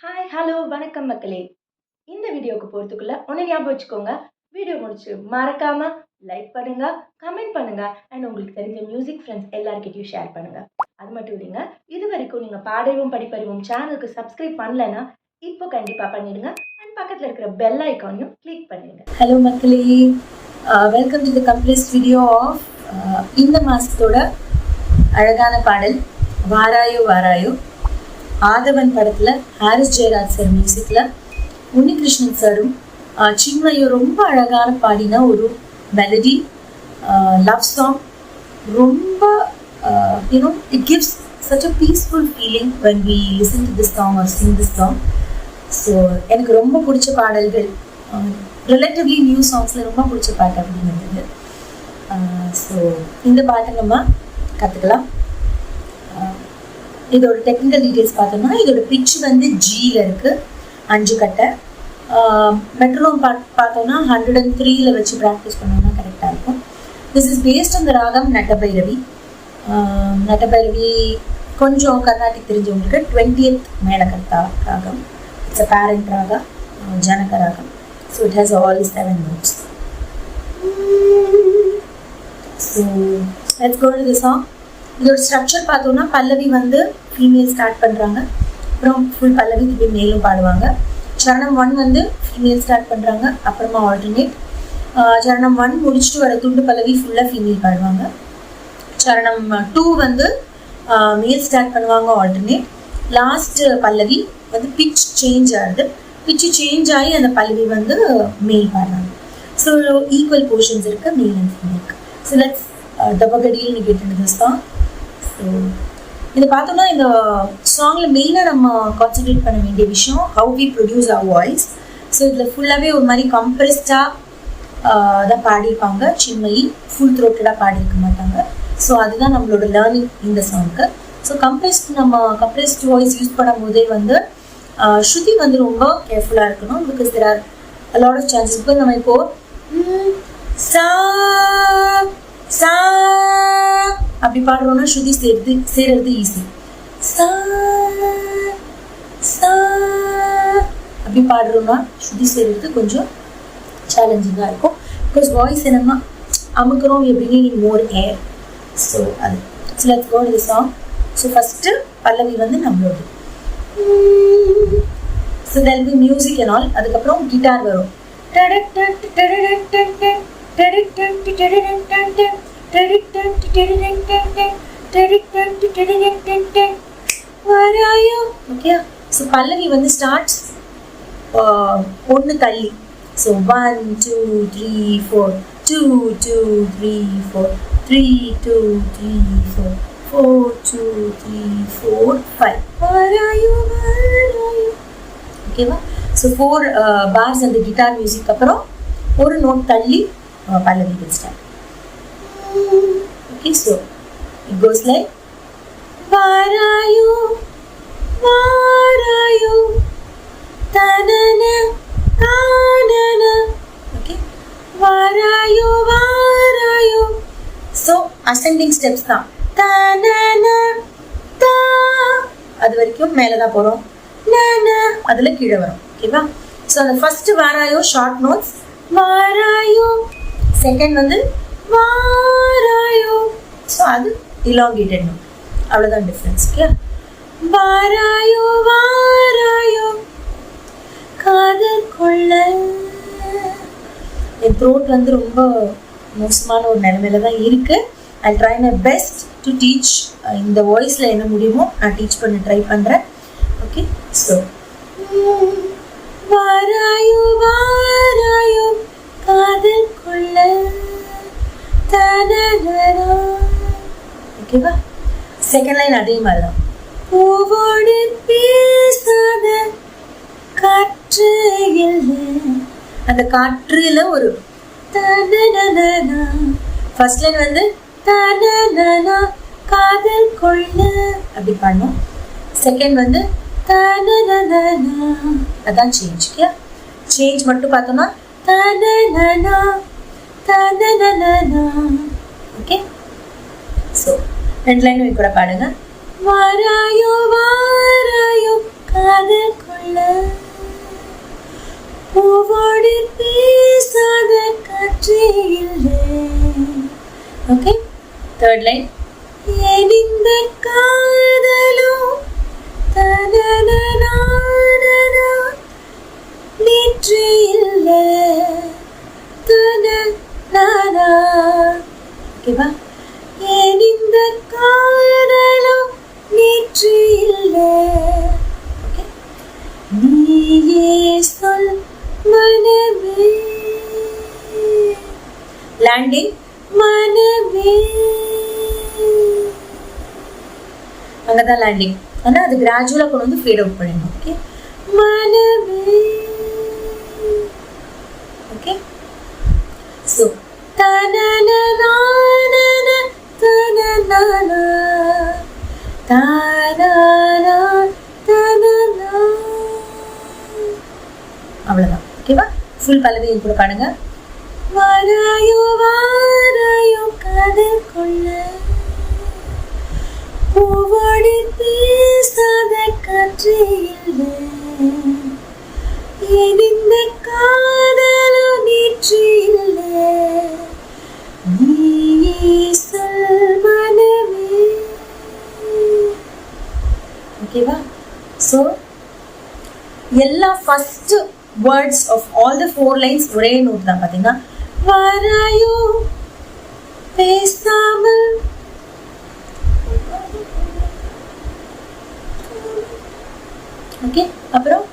Hi hello வணக்கம் மக்களே. இந்த வீடியோக்கு போகிறதுக்குள்ள ஒன்று ஞாபகம் வச்சுக்கோங்க. வீடியோ முடிச்சு மறக்காம லைக் பண்ணுங்க, கமெண்ட் பண்ணுங்க அண்ட் உங்களுக்கு தெரிஞ்ச மியூசிக் ஃப்ரெண்ட்ஸ் எல்லாருக்கிட்டையும் ஷேர் பண்ணுங்க. அது மட்டும் இல்லைங்க, இது வரைக்கும் நீங்கள் பாடவும் படிப்பறிவும் சேனலுக்கு சப்ஸ்கிரைப் பண்ணலைன்னா இப்போ கண்டிப்பாக பண்ணிடுங்க அண்ட் பக்கத்தில் இருக்கிற பெல் ஐக்கானையும் கிளிக் பண்ணிடுங்க. ஹலோ மக்களே, welcome to the complete video of இந்த மாதத்தோட அழகான பாடல் வாராயோ வாராயோ. ஆதவன் படத்தில் ஹாரிஸ் ஜெயராஜ் சார் மியூசிக்கில் உன்னிகிருஷ்ணன் சாரும் சின்மயும் ரொம்ப அழகான பாடின ஒரு மெலடி லவ் சாங். ரொம்ப it gives such a peaceful feeling when we listen to this song or sing this song. So எனக்கு ரொம்ப பிடிச்ச பாடல்கள், ரிலேட்டிவ்லி நியூ சாங்ஸில் ரொம்ப பிடிச்ச பாட்டு அப்படின்னு இருந்தது. ஸோ இந்த பாட்டை நம்ம கற்றுக்கலாம். இதோட டெக்னிக்கல் டீட்டெயில்ஸ் பார்த்தோம்னா இதோட பிட்ச் வந்து ஜியில் இருக்குது, 5 கட்டை. மெட்ரோனோம் பார்த்தோம்னா 103 வச்சு ப்ராக்டிஸ் பண்ணோம்னா கரெக்டாக இருக்கும். This is based on the ragam Nattabhairavi. Nattabhairavi கொஞ்சம் கர்நாடிக் தெரிஞ்சவங்களுக்கு 20th மேலகர்த்தா ராகம். It's a parent raga, janaka ragam. So it has all 7 notes. So let's go to the song. இதோட ஸ்ட்ரக்சர் பார்த்தோம்னா பல்லவி வந்து ஃபீமேல் ஸ்டார்ட் பண்ணுறாங்க, அப்புறம் ஃபுல் பல்லவி திருப்பி மேலும் பாடுவாங்க. சரணம் 1 வந்து ஃபீமேல் ஸ்டார்ட் பண்ணுறாங்க, அப்புறமா ஆல்டர்னேட். சரணம் 1 முடிச்சுட்டு வர துண்டு பல்லவி ஃபுல்லாக ஃபீமேல் பாடுவாங்க. சரணம் 2 வந்து மேல் ஸ்டார்ட் பண்ணுவாங்க, ஆல்டர்னேட். லாஸ்ட் பல்லவி வந்து பிட்ச் சேஞ்ச் ஆகுது, பிட்ச் சேஞ்ச் ஆகி அந்த பல்லவி வந்து மேல் பாடுறாங்க. ஸோ ஈக்குவல் போர்ஷன்ஸ் இருக்குது மேல் அண்ட் ஃபீமேலுக்கு. ஸோ லெட்ஸ் டபகடியில் கேட்டு தான். ஸோ இதை பார்த்தோம்னா இந்த சாங்கில் மெயினாக நம்ம கான்சன்ட்ரேட் பண்ண வேண்டிய விஷயம் how we produce our voice. So இதில் ஃபுல்லாகவே ஒரு மாதிரி கம்ப்ரெஸ்டாக தான் பாடியிருப்பாங்க. சின்மயி ஃபுல் த்ரோட்டடாக பாடியிருக்க மாட்டாங்க. ஸோ அதுதான் நம்மளோட லேர்னிங் இந்த சாங்க்கு. ஸோ கம்ப்ரெஸ்ட் வாய்ஸ் யூஸ் பண்ணும் போதே வந்து ஸ்ருதி வந்து ரொம்ப கேர்ஃபுல்லாக இருக்கணும். Because there are a lot of chances. இப்போ நம்ம இப்போது சா சா அப்படி பாடுறோம்னா ஸ்ருதி சேர்றது ஈஸி. சா சா அப்படி பாடுறோம்னா ஸ்ருதி சேர்றது கொஞ்சம் சேலஞ்சிங்காக இருக்கும். பிகாஸ் வாய்ஸ் என்னன்னா அமுக்கிறோம் எப்படின்னு மோர் ஏர். ஸோ அது let's go to the song. So first பல்லவி வந்து நம்மளோட. So there will be music and all. அதுக்கப்புறம் கிட்டார் வரும். ஓகே. ஸோ பல்லவி வந்து ஸ்டார்ட்ஸ் 1 தள்ளி. ஸோ 1 2 3 4 2 2 3 4 3 2 3 4 4 2 3 4 5 வராயோ வராயோ. ஓகேவா? ஸோ 4 பார்ஸ் அந்த கிட்டார் மியூசிக் அப்புறம் ஒரு நோட் தள்ளி பல்லவி will start. Okay, so it goes like Varayo Varayo Tanana Tanana. Okay, Varayo Varayo. So ascending steps தான். Tanana Ta அது வரைக்கும் மேலே தான் போகிறோம். நன அதில் கீழே வரும். ஓகேவா? ஸோ அந்த ஃபர்ஸ்ட் வாராயோ ஷார்ட் நோட்ஸ் வாராயோ, செகண்ட் வந்து வாராயோ. ஸோ அது இலாங்கேட்டட் நோட். அவ்வளோதான் டிஃப்ரென்ஸ். ஓகே, வாராயோ வாராயோ காதல் கொள்ள. என் த்ரோட் வந்து ரொம்ப மோசமான ஒரு நிலைமையில தான் இருக்குது. I try my best to teach. இந்த வாய்ஸில் என்ன முடியுமோ நான் டீச் பண்ண ட்ரை பண்ணுறேன். ஓகே, ஸோ வாராயோ வாராயோ காதல் கொள்ள தனதனா. ஓகேவா? செகண்ட் லைன் அதே மாதிரி தான். பூவோடு பேசாத காற்று இல்லை. அந்த காற்றுல ஒரு தனதனா. ஃபர்ஸ்ட் லைன் வந்து தனதனா காதல் கொள்ள அப்படி பண்ணும். செகண்ட் வந்து தனதனா. அதான் சேஞ்ச். ஓகே, சேஞ்ச் மட்டும் பார்த்தோம்னா தனதனா தனதனா. ஓகே, ஸோ 2 லைன் கூட பாடுங்க. வாராயோ வாராயோ காதல் கொள்ள பூவோடு பேசாத காற்றே இல்லை. Okay, third line. ஏன் இந்த காதலோ தனனனா நேற்று இல்லை தனனனா. ஓகேவா? ஏன் இந்த காதலோ நேற்று இல்லை. ஓகே, நீயே சொல் மனமே. லேண்டிங் மனமே, அங்கதான் லேண்டிங். ஆனா அது கிராஜுவலா கொண்டு வந்து ஃபேட் அவுட் பண்ணிடணும். ஓகே, மனமே. ஓகே, சோ தனனனா தனனனா தனனனா தனனனா. அவ்வளவுதான். ஓகேவா? ஃபுல் பல்லவி கூட பாடுங்க. வாராயோ வாராயோ காதல் கொள்ள பூவோடு பேசாத காற்றே இல்லை. ஏன் இந்த காதலோ நேற்று இல்லை. நீயே சொல் மனமே. ஓகேவா? ஸோ எல்லா first words of all the 4 lines ஒரே நோட் தான். பார்த்தீங்கன்னா வாராயோ பேசாமல், ஓகே, அப்புறம்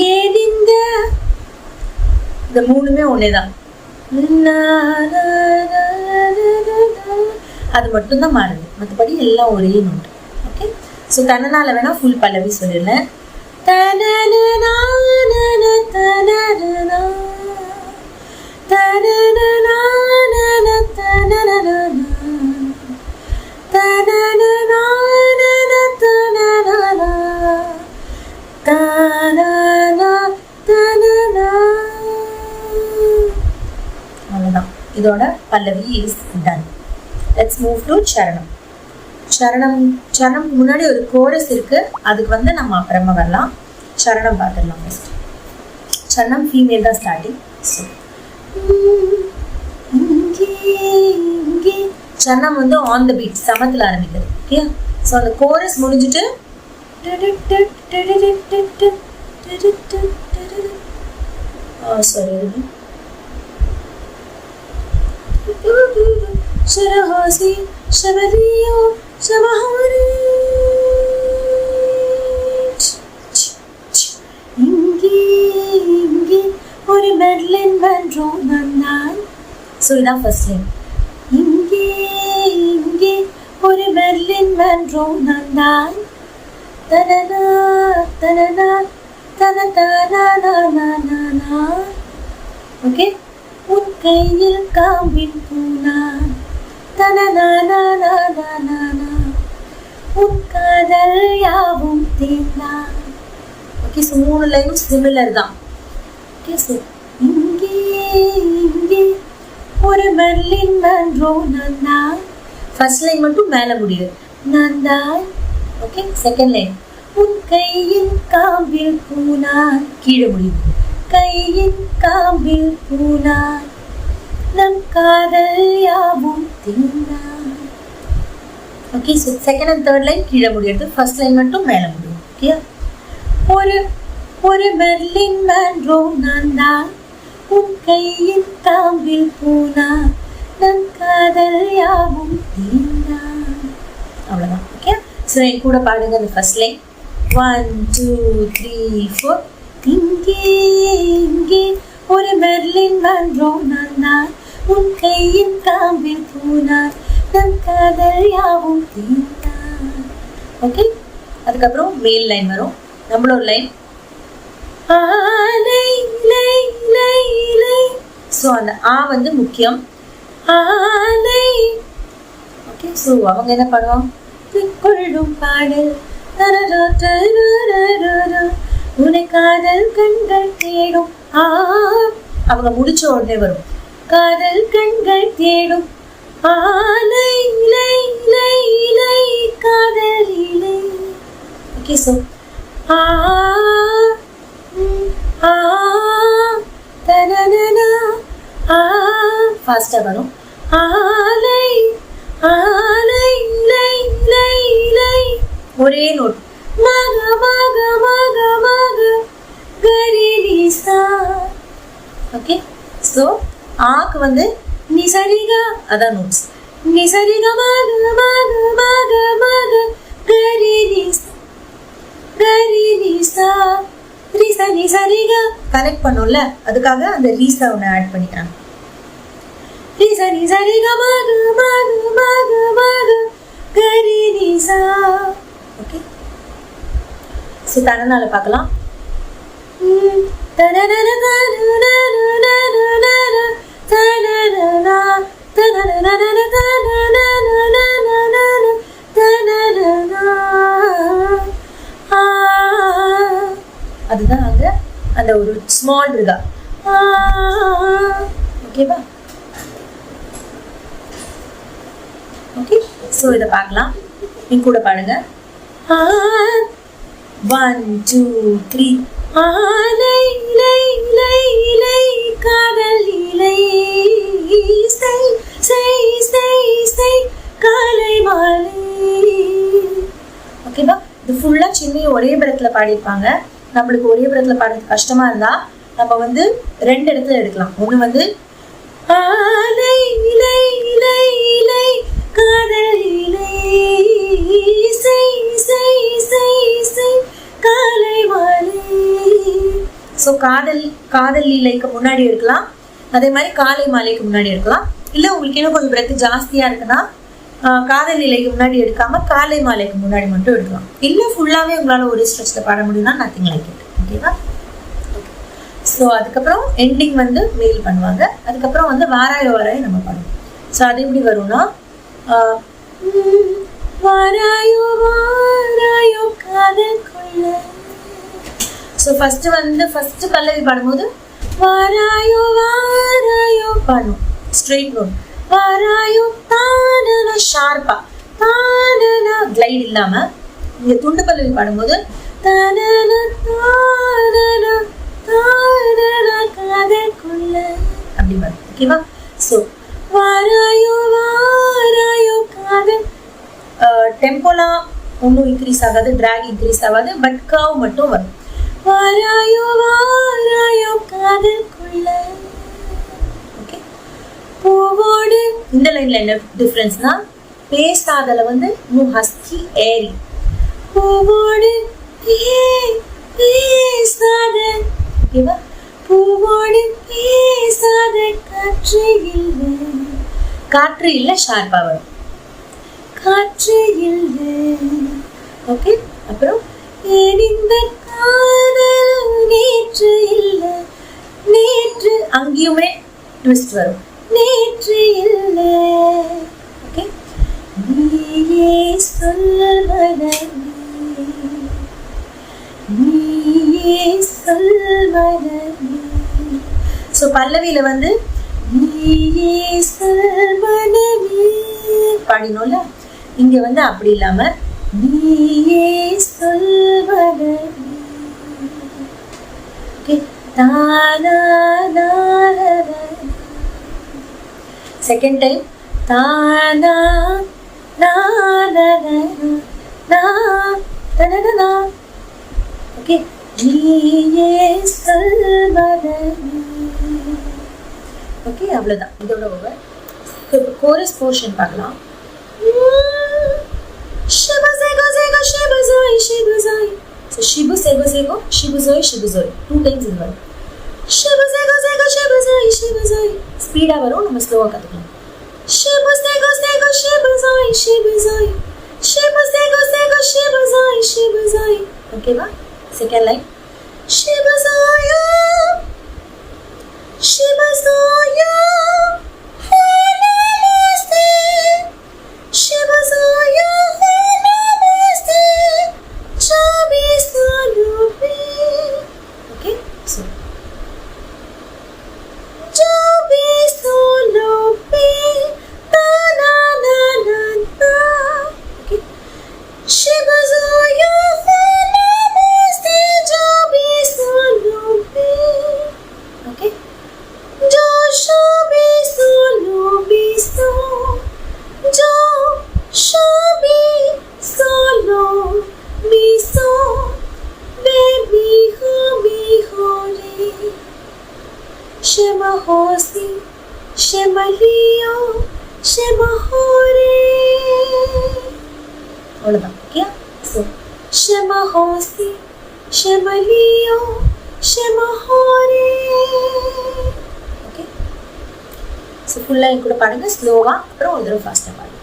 ஏன் இந்த மூணுமே ஒன்னேதான். அது மட்டும்தான் மாறுது, மற்றபடி எல்லாம் ஒரே நோட். ஓகே, ஸோ தனனால வேணா ஃபுல் பல்லவி சொல்லிடலாம். தனனனா தனனனா தனனனா தனனனா தனனனா தனனனா தனனனா தனனனா. அவ்வளவுதான், இதோட பல்லவி is done. Let's move to charanam. சரணம் முன்னாடி ஒரு கோரஸ் இருக்கு, அதுக்கு வந்து நம்ம அப்புறமா வரலாம். சரணம் பார்த்துடலாம். ஃபர்ஸ்ட் சரணம் ஃபீமேல் தான் ஸ்டார்டிங். ஸோ சரணம் வந்து ஆன் த பீட், சமத்தில் ஆரம்பிக்கிறது. ஓகே, ஸோ அந்த கோரஸ் முடிஞ்சுட்டு சாரி शरहासी शबरियो शबहारी इंगी इंगी ஒரு மெர்லின் வென்றோம் நான். ஸோ இதான் ஃபர்ஸ்ட் லைன். இங்கே இங்கே ஒரு மெர்லின் வென்றோம் நான். தனனா தனனா தனதனா. ஓகே, உன் கையில் காம்பின் பூனான். தனனானா உன் காதல் யாவும் தேனான். ஓகே, ஸோ 3 லைனும் சிமிலர் தான். ஓகே, ஸோ இங்கே இங்கே ஒரு மெர்லின் வென்றோ நான். ஃபர்ஸ்ட் லைன் மட்டும் மேலே முடியுது, நான் தான். ஓகே, செகண்ட் லைன் உன் கையின் காம்பில் பூனான், கீழே முடியுது, கையின் காம்பில் பூனான். நம் காதல் யாவும் தீனான். Okay, so second and third line கீழே முடியுது, ஃபர்ஸ்ட் லைன் மட்டும் மேலே முடியும். ஓகே, ஒரு மெர்லின் வென்றோ நான் தான். உன் கையின் காம்பில் பூனான். நம் காதல் யாவும் தீனான். அவ்வளோதான். ஓகே, ஸோ என் கூட பாடுங்க அந்த ஃபர்ஸ்ட் லைன். 1 2 3 4. இங்கே இங்கே ஒரு மெர்லின் வென்றோ நான் தான். உன் கையின் காம்பில் பூனான். நம் காதல் யாவும் தீனான். ஓகே, அதுக்கப்புறம் மேல் லைன் வரும், நம்மளோட லைன். ஸோ அந்த ஆ வந்து முக்கியம். ஆலை. ஓகே, ஸோ அவங்க என்ன பாடுவாங்க? கொள்ளும் பாடல் உன்னை காதல் கண்கள் தேடும். அவங்க முடிச்ச உடனே வரும் காதல் கண்கள் தேடும். ஆலை லை லை லை காதல் இலை. ஓகே, ஸோ ஃபாஸ்டா வரும். ஆலை ஆலை லை லை லை ஒரே நோட். மக மக மக மக கரி நிசா. ஓகே, ஸோ ஆக்கு வந்து நிசரிகா அதான் நோட்ஸ். நிசரிகா மக மக மக மக கரி நிசா கரி நிசா ரீசா நிசரிகா கனெக்ட் பண்ணோம்ல, அதுக்காக அந்த ரீசா ஒன்று ஆட் பண்ணிக்கிறாங்க. ரீசா நிசரிகா மக மக மக மக கரி நிசா. ஓகே, ஸோ தனனால பார்க்கலாம். அதுதான் அங்க அந்த ஒரு ஸ்மால் இருக்கா. ஓகேவா? ஓகே, ஸோ இதை பார்க்கலாம். நீங்க கூட பாடுங்க. 1 2 3 ஆலை லை லை லை காதல் இலை சை சை சை சை காலை மாலை. ஓகேவா? இது ஃபுல்லா சின்ன ஒரே பிரத்துல பாடியிருப்பாங்க. நம்மளுக்கு ஒரே பிரத்துல பாடுறது கஷ்டமா இருந்தா நம்ம வந்து 2 இடத்துல எடுக்கலாம். ஒண்ணு வந்து ஆலை லை லை லை காதல் இலை சை சை சை சை காலை மாலை. ஸோ காதல் லீலைக்கு முன்னாடி எடுக்கலாம், அதே மாதிரி காலை மாலைக்கு முன்னாடி எடுக்கலாம். இல்லை உங்களுக்கு இன்னும் கொஞ்சம் பிரத்து ஜாஸ்தியாக இருக்குன்னா காதல் லீலைக்கு முன்னாடி எடுக்காம காலை மாலைக்கு முன்னாடி மட்டும் எடுக்கலாம். இல்லை ஃபுல்லாகவே உங்களால் ஒரு ஸ்ட்ரெச்சில் பாட முடியும்னா நத்திங் லைக் இட். ஓகேவா? ஸோ அதுக்கப்புறம் எண்டிங் வந்து மெயில் பண்ணுவாங்க. அதுக்கப்புறம் வந்து வாராயோ வாராயோ நம்ம பண்ணுவோம். ஸோ அது எப்படி வரும்னா வாராயோ வாராயோ காதல் கொள்ள. ஸோ ஃபர்ஸ்ட் பல்லவி பாடும்போது வாராயோ வாராயோ பாடணும், ஸ்ட்ரெயிட் நோட். வாராயோ தானன ஷார்ப்பா, தானன கிளைட் இல்லாம. இங்க துண்டு பல்லவி பாடும்போது தானன தானன தானன காதல் கொள்ள அப்படி வரும். ஓகேவா? ஸோ வாராயோ வாராயோ காதல் டெம்போலாம் ஒன்றும் இன்க்ரீஸ் ஆகாது, டிராக் இன்க்ரீஸ் ஆகாது, பட் கர்வ் மட்டும் வரும். வாராயோ வாராயோ காதல் கொள்ள. ஓகே, பூவோடு இந்த லைன்ல என்ன டிஃபரன்ஸ்னா பேசாதல வந்து இன்னும் ஹஸ்கி ஏரி. பூவோடு பேசாத. ஓகேவா? பூவோடு பேசாத காற்று இல்லை, காற்று இல்லை ஷார்ப்பா வரும். காற்று இல்லை. ஓகே, அப்புறம் இந்த காதல் நேற்று இல்லை, நேற்று அங்கேயுமே ட்விஸ்ட் வரும். நேற்று இல்லை. ஓகே, நீயே சொல்வதே நீயே சொல்வதே. ஸோ பல்லவியில வந்து நீயே சொல்வதே பாடினோம்ல, இங்க வந்து அப்படி இல்லாம நீயே சொல்வதே. செகண்ட் டைம் தானா ஓகே, நீயே சொல்வதே. ஓகே, அவ்வளவுதான், இதோட ஓவர். கோரஸ் போர்ஷன் பார்க்கலாம். So shibuzego, shibuzoi, shibuzoi. 2 times இது வரும். Shibuzego, shibuzoi, shibuzoi. ஸ்பீடா வரும், நம்ம ஸ்லோவா கத்துக்கலாம். Shibuzego, shibuzoi, shibuzoi. Shibuzego, shibuzoi, shibuzoi. ஓகேவா? Second line. Shibuzoyo, shibuzoyo. Namaste. Shibuzoyo. Okay, so okay. Shibuzoyo, namaste, அவ்வளோதான். ஓகே. ஸோ ஷெமஹோசி ஷெமலியோ ஷெமஹோரே. ஓகே. ஸோ ஃபுல்லாக என் கூட பாடுங்க ஸ்லோவாக, அப்புறம் ஒரு தடவை ஃபாஸ்ட்டாக பாடுங்க.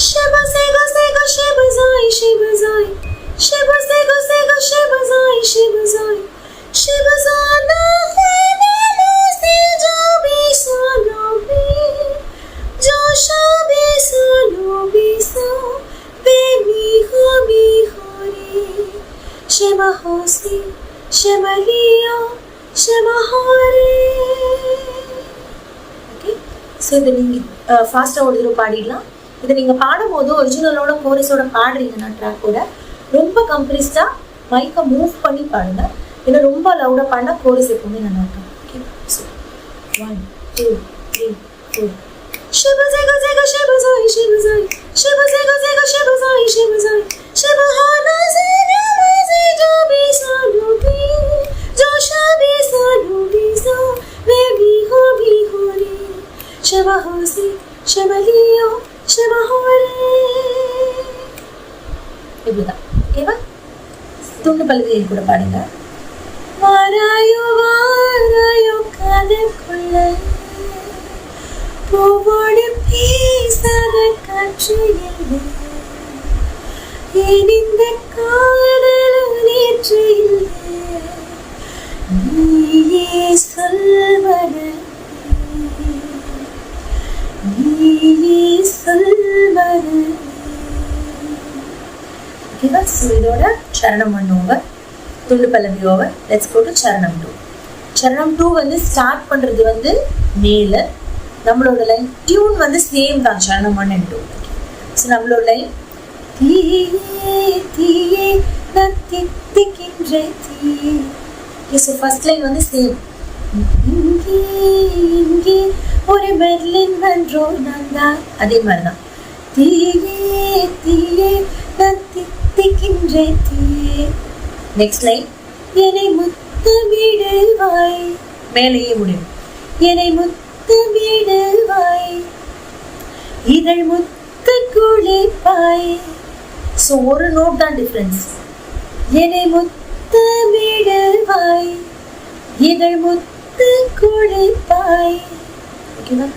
ஷெபா சேகோ சேகோ ஷெபசாய் ஷெபசாய் ஷெபா சேகோ சேகோ ஷெபசாய் ஷெபசாய் ஷெபசானா ஹேனா மோசி ஜோபி சோலோபி ஜோஷாபி சோலோபி சோ பேபி ஹோபி ஹோரி ஷெமஹோசி ஷெமலியோ ஷெமஹோரே. ஓகே. ஸோ இதை நீங்கள் ஃபாஸ்ட்டாக ஒரு தடவை பாடிடலாம். இதை நீங்கள் பாடும்போது ஒரிஜினலோட கோரஸோட பாடுறீங்கன்னா ட்ராக்கோட ரொம்ப கம்ப்ரீஸ்டாக மைக்கை மூவ் பண்ணி பாடுங்க. ஏன்னா ரொம்ப லவுடாக பாடினா கோரஸ் எப்பவுமே நல்லா இருக்கும். ஓகே. ஸோ 1 2 3 4. ஷெபா சேகோ சேகோ ஷெபசாய் ஷெபசாய் ஷெபா சேகோ சேகோ ஷெபசாய் ஷெபசாய் ஷெபஹானா சேனா மோசி ஜோபி சோலோபி ஜோஷாபி சோலோபி சோ பேபி ஹோபி ஹோரி ஷெமஹோசி ஷெமலியோ ஷெமஹோரே. இப்படிதான். ஓகேவா? துண்டு பல்லவி கூட பாடுங்க. வாராயோ வாராயோ காதற்குள்ள பூவோடு பேசாத காற்று இல்லை, ஏன் இந்த காதல் நேற்று இல்லை, நீயே சொல்வது நீயே சொல்வது. ஓகேவா? ஸோ இதோட சரணம் 1 ஓவர், துண்டு பல்லவி ஓவர். லெட்ஸ் கோ டு சரணம் 2. சரணம் 2 வந்து ஸ்டார்ட் பண்ணுறது வந்து மேலே, நம்மளோட லைன் டியூன் வந்து சேம் தான், சரணம் 1 and 2. ஸோ நம்மளோட லைன் தீயே தீயே நான் தித்திக்கின்ற தீயே. ஸோ ஃபர்ஸ்ட் லைன் வந்து சேம். இங்கே இங்கே ஒரு பெர்லின் மன்றோ நான் தான், அதே மாதிரி தான். தீயே தீயே நான் தித்திக்கின்ற தீயே. நெக்ஸ்ட் லைன் என்னை முத்தமிடுவாய், மேலேயே முடியும். என்னை முத்தமிடுவாய் இதழ் முத்து குளிப்பாய். ஸோ ஒரு நோட் தான் டிஃப்ரென்ஸ். என்னை முத்தமிடுவாய் இதழ் முத்து குளிப்பாய். ஓகேவா?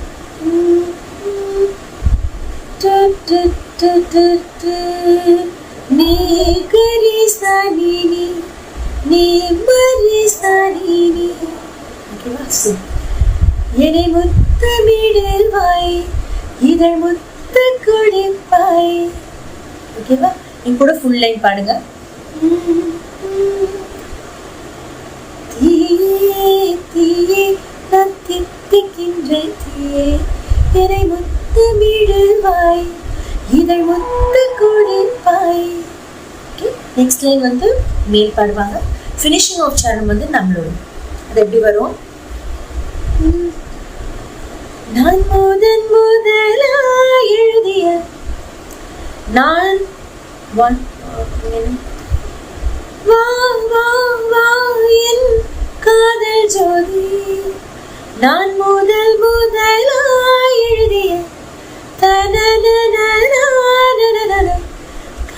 நீ கரி சனினி நீ மரி சனினி. ஓகேவா? ஸோ என்னை முத்தமிடுவாய் இதழ் முத்து குளிப்பாய். ஓகேவா? என் கூட ஃபுல் லைன் பாடுங்க. தீயே தீயே நான் தித்திக்கின்ற தீயே, என்னை முத்தமிடுவாய் இதழ் முத்து குளிப்பாய். ஓகே. நெக்ஸ்ட் லைன் வந்து மேல் பாடுவாங்க. ஃபினிஷிங் ஆஃப் சரணம் வந்து நம்மளோட. அது எப்படி வரும்? நான் முதன் முதலாய் எழுதிய நான் வா வா வா என் காதல் ஜோதி, நான் முதல் முதலாய் எழுதிய தனனன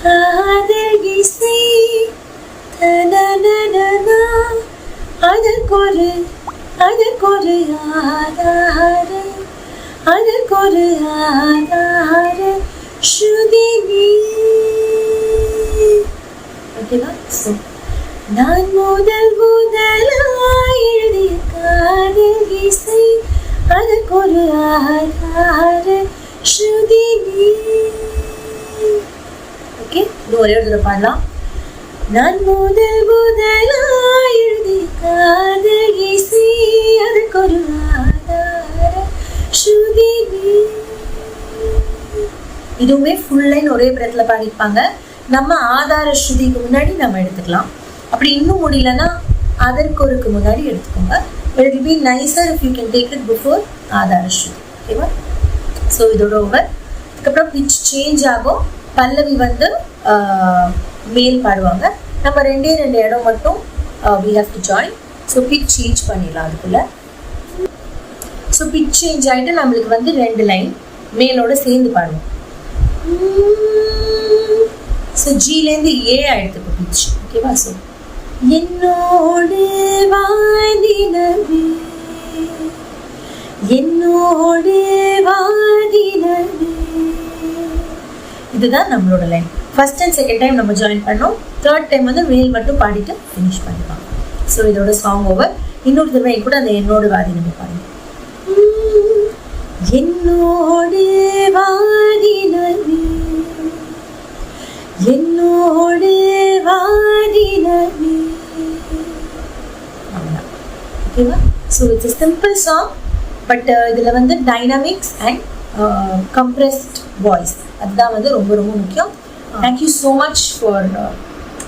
காதல் இசை தனனன. அதற்கொரு ஆதார அதற்கொரு ஆதார ஸ்ருதி நீ. ஓகேவா? ஸோ நான் முதல் முதலாய் எழுதிய காதல் இசை அதற்கொரு ஆதார ஸ்ருதி நீ. ஓகே. இது ஒரே ஒரு தடவை பாடலாம். நான் முதல் முதலாய் எழுதிய காதல் இசை அதற்கொரு ஆதார ஸ்ருதி நீ. இதுவுமே ஃபுல் லைன் ஒரே பிரத்துல பாடிப்பாங்க. நம்ம ஆதார ஸ்ருதிக்கு முன்னாடி நம்ம எடுத்துக்கலாம். அப்படி இன்னும் முடியலன்னா அதற்கொருக்கு முன்னாடி எடுத்துக்கோங்க. It will be nicer if you can take it before ஆதார ஸ்ருதி. ஓகேவா? ஸோ இதோட ஓவர். அதுக்கப்புறம் பிச் சேஞ்ச் ஆகும். பல்லவி வந்து மேல் பாடுவாங்க. நம்ம 2 இடம் மட்டும் we have to join. So pitch change பண்ணிடலாம் அதுக்குள்ள. ஸோ பிச் சேஞ்ச் ஆகிட்டு நம்மளுக்கு வந்து 2 லைன் மேலோட சேர்ந்து பாடுவோம். ஸோ ஜிலேருந்து ஏ எடுத்துக்கோ பிச். ஓகேவா? ஸோ என்னோடு வாதினவே என்னோடு வாதினவே. இதுதான் நம்மளோட line. First and second time நம்ம ஜாயின் பண்ணோம். தேர்ட் டைம் வந்து மேல் மட்டும் பாடிட்டு ஃபினிஷ் பண்ணிக்கலாம். ஸோ இதோட சாங் ஓவர். இன்னொரு தடவை கூட அந்த என்னோடு வாதினவே பாருங்க. என்னோடு வாதினவே என்னோடு வாதினவே. அவ்வளோதான். ஓகேவா? So it's a simple song, but இதில் வந்து டைனமிக்ஸ் அண்ட் கம்ப்ரெஸ்ட் வாய்ஸ் அதுதான் வந்து ரொம்ப ரொம்ப முக்கியம். Thank you so much for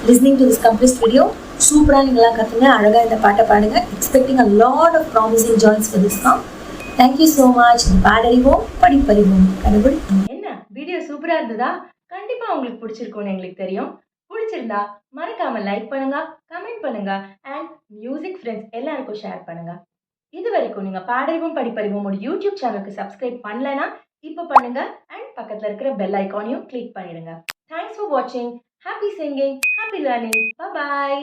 listening to this compressed video. சூப்பராக நீங்களாம் கற்றுங்க, அழகாக இந்த பாட்டை பாடுங்க. Expecting a lot of promising joins for this song. Thank you so much. பாடறிவோம் படிப்பறிவோம் கடவுள். என்ன வீடியோ சூப்பரா இருந்ததா? கண்டிப்பா உங்களுக்கு பிடிச்சிருக்கும்னு எங்களுக்கு தெரியும். பிடிச்சிருந்தா மறக்காம லைக் பண்ணுங்க, கமெண்ட் பண்ணுங்க அண்ட் மியூசிக் ஃப்ரெண்ட்ஸ் எல்லாருக்கும் ஷேர் பண்ணுங்க. இது வரைக்கும் நீங்க பாடறிவோம் படிப்பறிவோம் ஒரு யூடியூப் சேனலுக்கு சப்ஸ்கிரைப் பண்ணலனா இப்போ பண்ணுங்க அண்ட் பக்கத்துல இருக்கிற பெல் ஐகானையும் கிளிக் பண்ணிடுங்க. தேங்க்ஸ் ஃபார் வாட்சிங். Happy singing, happy learning. Bye bye.